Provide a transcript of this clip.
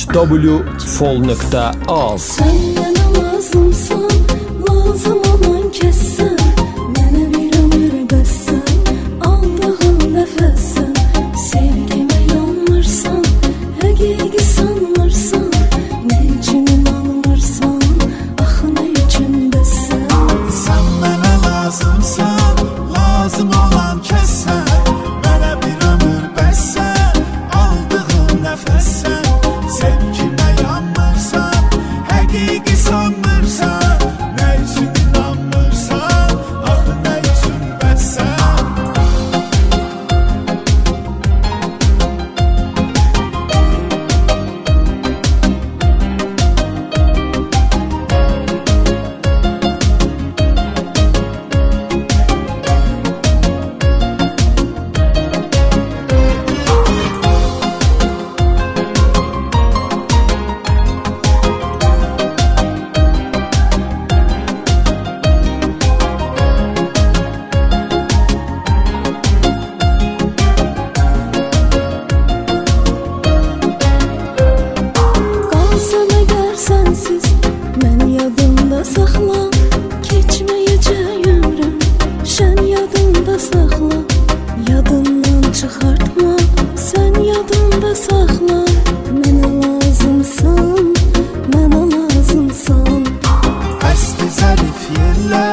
www.fall.az. Sen bana lazımsan, lazım olan kessen, mənə bir ömür bəssən, aldığın nəfəssən, sevgimə yanmırsan, həqiqi sanmırsan, nə üçün inanmırsan, axı nə üçün bəssən. Sen bana lazımsan, lazım olan kessen, mənə bir ömür bəssən, aldığın nəfəssən, sevgimə yanmırsan, həqiqi sanmırsan, nə üçün inanmırsan, axı nə üçün bəssən. Qalsam əgər sənsiz, mən yadımda saxla, keçməyəcək ömrüm, şən yadımda saxla, yadından çıxartma, sən yadımda saxla, mənə lazımsan, mənə lazımsan. Əsti zərif yerlər